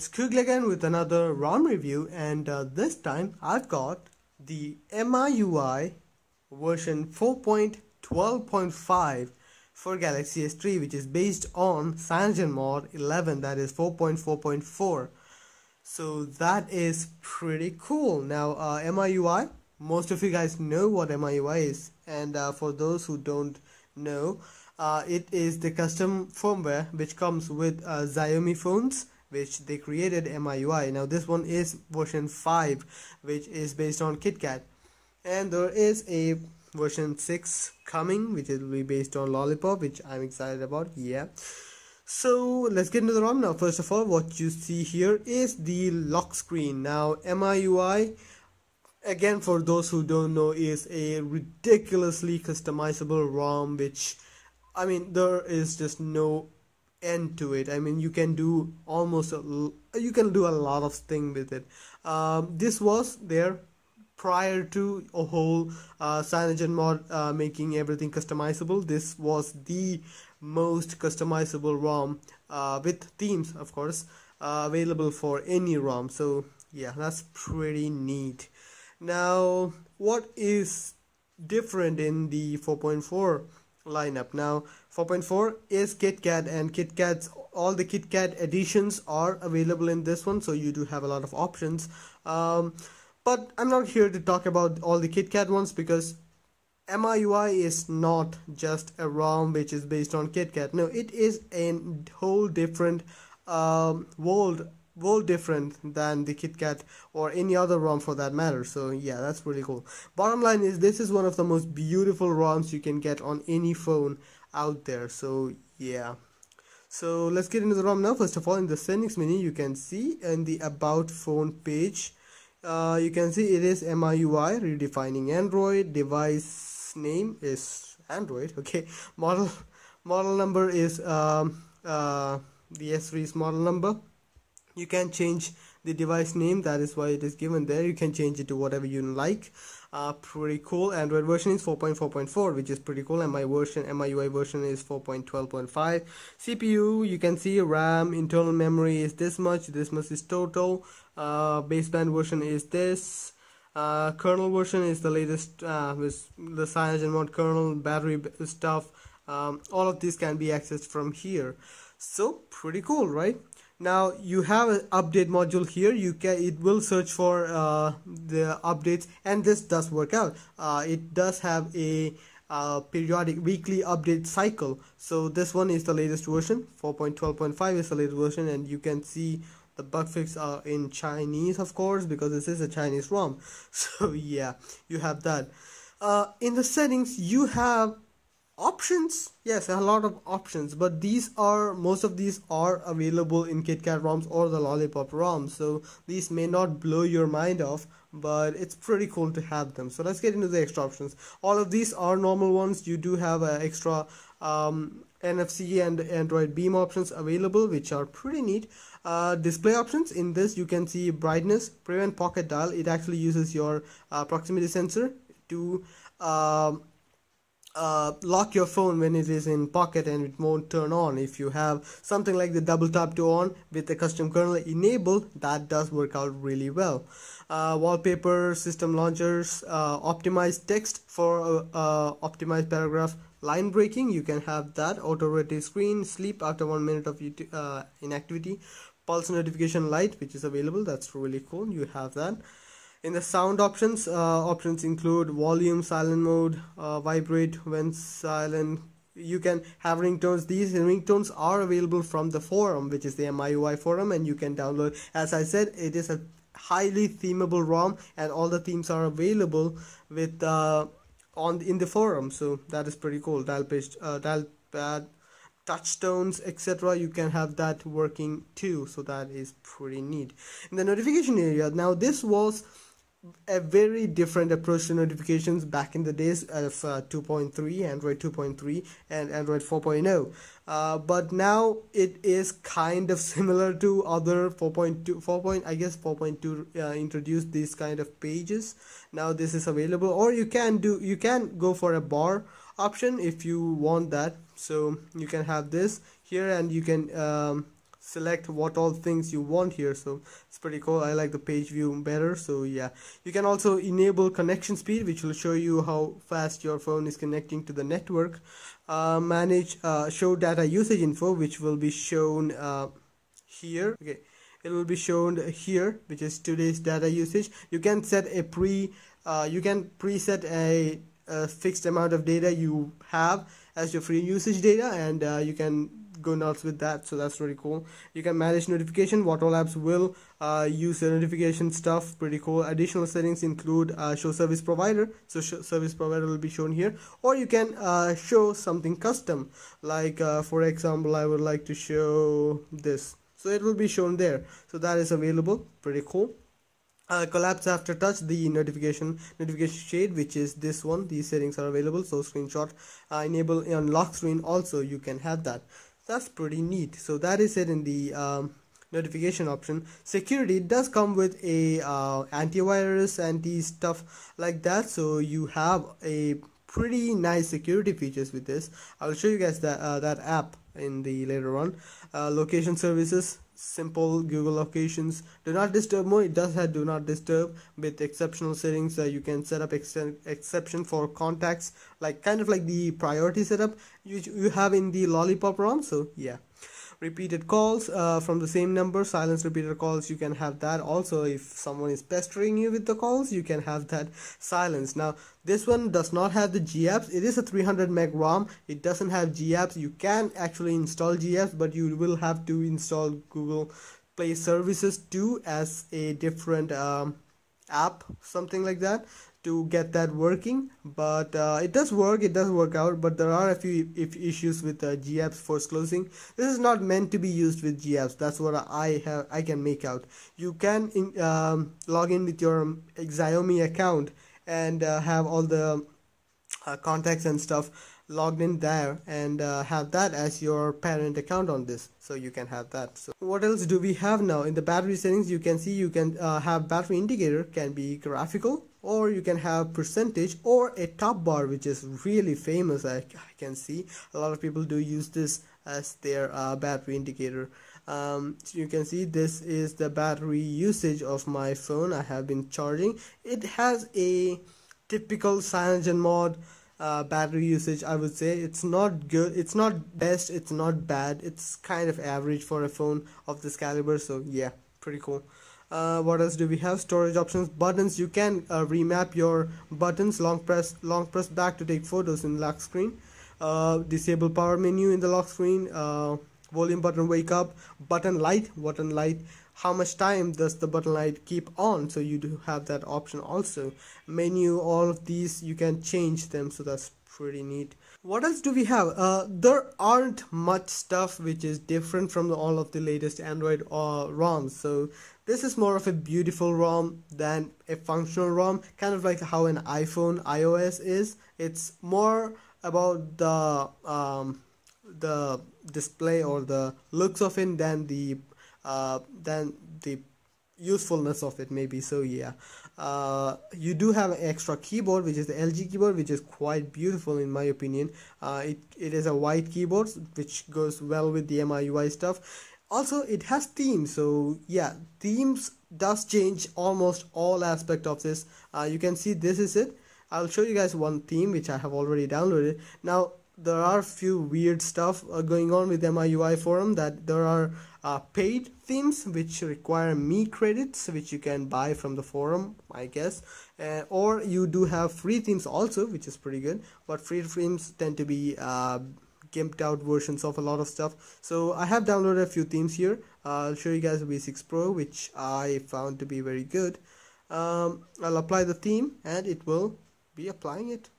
It's Kugli again with another ROM review, and this time I've got the MIUI version 4.12.5 for Galaxy S3, which is based on CyanogenMod 11, that is 4.4.4. So that is pretty cool. Now MIUI, most of you guys know what MIUI is, and for those who don't know, it is the custom firmware which comes with Xiaomi phones, which they created MIUI. Now this one is version 5, which is based on KitKat, and there is a version 6 coming, which will be based on Lollipop, which I'm excited about. Yeah, so let's get into the ROM now. First of all, what you see here is the lock screen. Now MIUI, again, for those who don't know, is a ridiculously customizable ROM, which, I mean, there is just no end to it. I mean, you can do a lot of things with it. This was there prior to a whole CyanogenMod making everything customizable. This was the most customizable ROM with themes, of course, available for any ROM. So yeah, that's pretty neat. Now, what is different in the 4.4 lineup? Now 4.4 is KitKat, and all the KitKat editions are available in this one, so you do have a lot of options. But I'm not here to talk about all the KitKat ones, because MIUI is not just a ROM which is based on KitKat. No, it is a whole different world different than the KitKat or any other ROM for that matter. So yeah, that's really cool. Bottom line is, this is one of the most beautiful ROMs you can get on any phone out there. So yeah, so let's get into the ROM now. First of all, in the settings menu, you can see in the about phone page, you can see it is MIUI redefining Android. Device name is Android. Okay, model number is the S3's model number. You can change the device name, that is why it is given there. You can change it to whatever you like. Pretty cool. Android version is 4.4.4, which is pretty cool, and MIUI version is 4.12.5. CPU, you can see RAM, internal memory is this much is total. Baseband version is this. Kernel version is the latest with the CyanogenMod kernel, battery stuff. All of this can be accessed from here. So pretty cool, right? Now you have an update module here. It will search for the updates, and this does work out. It does have a periodic weekly update cycle. So this one is the latest version. 4.12.5 is the latest version, and you can see the bug fix are in Chinese, of course, because this is a Chinese ROM. So yeah, you have that. In the settings, you have options. Yes, a lot of options, but most of these are available in KitKat ROMs or the Lollipop ROMs, so these may not blow your mind off, but it's pretty cool to have them. So let's get into the extra options. All of these are normal ones. You do have extra NFC and Android Beam options available, which are pretty neat. Display options, in this you can see brightness, prevent pocket dial. It actually uses your proximity sensor to lock your phone when it is in pocket, and it won't turn on. If you have something like the double tap to on with the custom kernel enabled, that does work out really well. Wallpaper, system launchers, optimized text for optimized paragraph line breaking, you can have that. Auto rotate screen, sleep after 1 minute of inactivity, pulse notification light, which is available. That's really cool, you have that. In the sound options, options include volume, silent mode, vibrate when silent. You can have ringtones. These ringtones are available from the forum, which is the MIUI forum, and you can download. As I said, it is a highly themable ROM, and all the themes are available with in the forum. So that is pretty cool. Dial pad, touchstones, etc. You can have that working too. So that is pretty neat. In the notification area, now this was a very different approach to notifications back in the days of 2.3, Android 2.3 and Android 4.0, but now it is kind of similar to other 4.2 I guess 4.2 introduced these kind of pages. Now this is available, or you can go for a bar option if you want that. So you can have this here, and you can select what all things you want here, so it's pretty cool. I like the page view better. So yeah, you can also enable connection speed, which will show you how fast your phone is connecting to the network. Manage show data usage info, which will be shown here. Okay, it will be shown here, which is today's data usage. You can set a preset a fixed amount of data you have as your free usage data, and you can go nuts with that, so that's really cool. You can manage notification, what all apps will use the notification stuff. Pretty cool. Additional settings include show service provider, so service provider will be shown here, or you can show something custom, like for example, I would like to show this, so it will be shown there. So that is available. Pretty cool. Collapse after touch, the notification shade, which is this one. These settings are available. So screenshot, enable on lock screen also, you can have that. That's pretty neat. So that is it in the notification option. Security, it does come with a antivirus, anti stuff like that, so you have a pretty nice security features with this. I'll show you guys that app in the later on. Location services, simple Google locations. Do not disturb mode, it does have do not disturb with exceptional settings. You can set up exception for contacts, like kind of like the priority setup you have in the Lollipop ROM. So yeah, repeated calls from the same number, silence repeated calls, you can have that also. If someone is pestering you with the calls, you can have that silence. Now this one does not have the GApps. It is a 300 meg ROM. It doesn't have GApps. You can actually install GApps, but you will have to install Google Play Services too as a different app, something like that, to get that working. But it does work out, but there are a few issues with GApps force closing. This is not meant to be used with GApps. That's what I can make out. You can log in with your Xiaomi account and have all the contacts and stuff logged in there, and have that as your parent account on this, so you can have that. So what else do we have now? In the battery settings, you can see you can have battery indicator, can be graphical, or you can have percentage, or a top bar, which is really famous. I can see a lot of people do use this as their battery indicator. So you can see this is the battery usage of my phone. I have been charging. It has a typical CyanogenMod battery usage. I would say it's not good, it's not best, it's not bad, it's kind of average for a phone of this caliber. So yeah, pretty cool. What else do we have? Storage options, buttons. You can remap your buttons, long press back to take photos in lock screen. Disable power menu in the lock screen. Volume button, wake up, button light, how much time does the button light keep on, so you do have that option also. Menu, all of these you can change them, so that's pretty neat. What else do we have? There aren't much stuff which is different from all of the latest Android ROMs, so this is more of a beautiful ROM than a functional ROM, kind of like how an iPhone iOS is. It's more about the display or the looks of it than the usefulness of it, maybe. So yeah, you do have an extra keyboard, which is the LG keyboard, which is quite beautiful in my opinion. It is a white keyboard, which goes well with the MIUI stuff. Also, it has themes, so yeah, themes does change almost all aspect of this. You can see this is it. I'll show you guys one theme which I have already downloaded. Now there are a few weird stuff going on with MIUI forum, that there are paid themes which require me credits, which you can buy from the forum, I guess, or you do have free themes also, which is pretty good, but free themes tend to be gimped out versions of a lot of stuff. So I have downloaded a few themes here. I'll show you guys V6 Pro, which I found to be very good. I'll apply the theme and it will be applying it.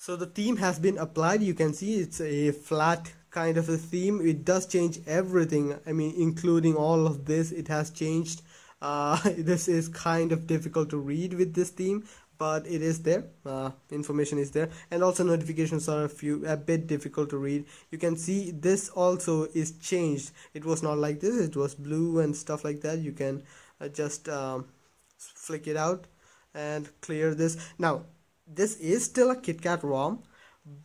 So the theme has been applied. You can see it's a flat kind of a theme. It does change everything, I mean including all of this. It has changed. This is kind of difficult to read with this theme, but it is there. Information is there, and also notifications are a bit difficult to read. You can see this also is changed. It was not like this, it was blue and stuff like that. You can just flick it out and clear this. Now this is still a KitKat ROM,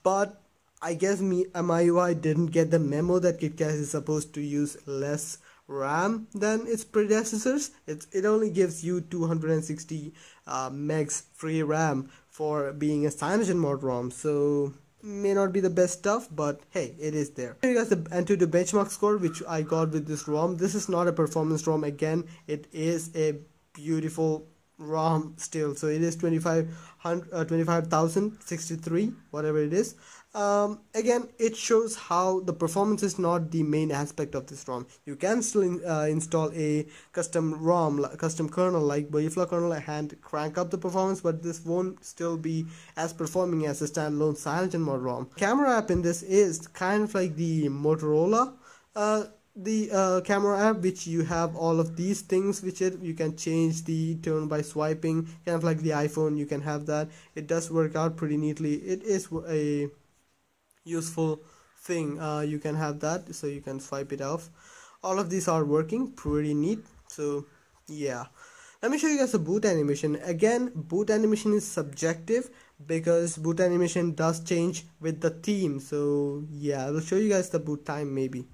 but I guess MIUI didn't get the memo that KitKat is supposed to use less RAM than its predecessors. It only gives you 260 megs free RAM for being a CyanogenMod ROM, so may not be the best stuff, but hey, it is there. Here you guys the Antutu benchmark score which I got with this ROM. This is not a performance ROM, again it is a beautiful ROM still, so it is 25,063 whatever it is. Again, it shows how the performance is not the main aspect of this ROM. You can still install a custom ROM, custom kernel like Beautiful kernel and crank up the performance, but this won't still be as performing as a standalone CyanogenMod ROM. Camera app in this is kind of like the Motorola camera app, which you have all of these things which you can change the tone by swiping, kind of like the iPhone. You can have that. It does work out pretty neatly. It is a useful thing. You can have that, so you can swipe it off. All of these are working pretty neat, so yeah. Let me show you guys the boot animation. Again, boot animation is subjective because boot animation does change with the theme, so yeah, I will show you guys the boot time maybe.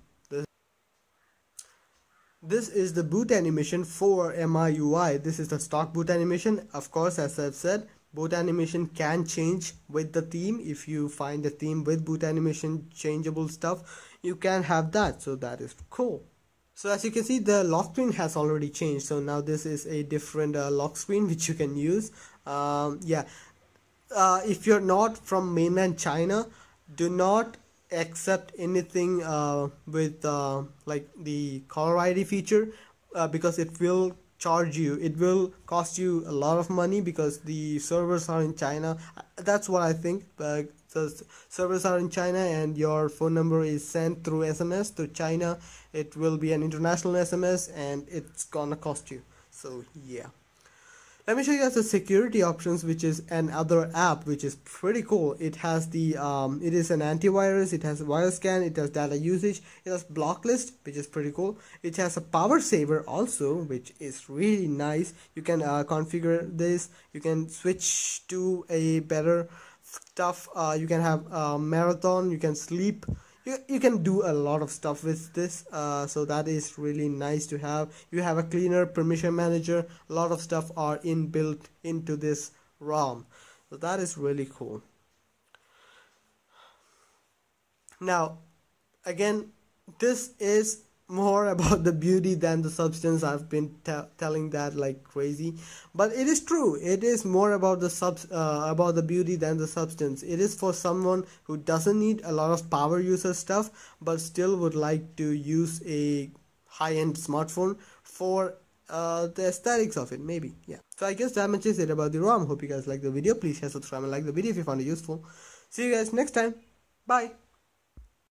This is the boot animation for MIUI. This is the stock boot animation. Of course, as I've said, boot animation can change with the theme. If you find a theme with boot animation changeable stuff, you can have that, so that is cool. So as you can see, the lock screen has already changed, so now this is a different lock screen which you can use. If you're not from mainland China, do not accept anything with like the caller ID feature, because it will charge you. It will cost you a lot of money because the servers are in China. That's what I think. The servers are in China and your phone number is sent through SMS to China. It will be an international SMS and it's gonna cost you. So yeah. Let me show you guys the security options, which is another app which is pretty cool. It has the it is an antivirus, it has a virus scan, it has data usage, it has block list, which is pretty cool. It has a power saver also, which is really nice. You can configure this, you can switch to a better stuff. You can have marathon, you can sleep. You can do a lot of stuff with this, so that is really nice to have. You have a cleaner permission manager. A lot of stuff are inbuilt into this ROM, so that is really cool. Now again, this is more about the beauty than the substance. I've been telling that like crazy, but it is true. It is more about the beauty than the substance. It is for someone who doesn't need a lot of power user stuff but still would like to use a high-end smartphone for the aesthetics of it, maybe. Yeah, so I guess that much is it about the ROM. Hope you guys like the video. Please share, subscribe and like the video if you found it useful. See you guys next time. Bye.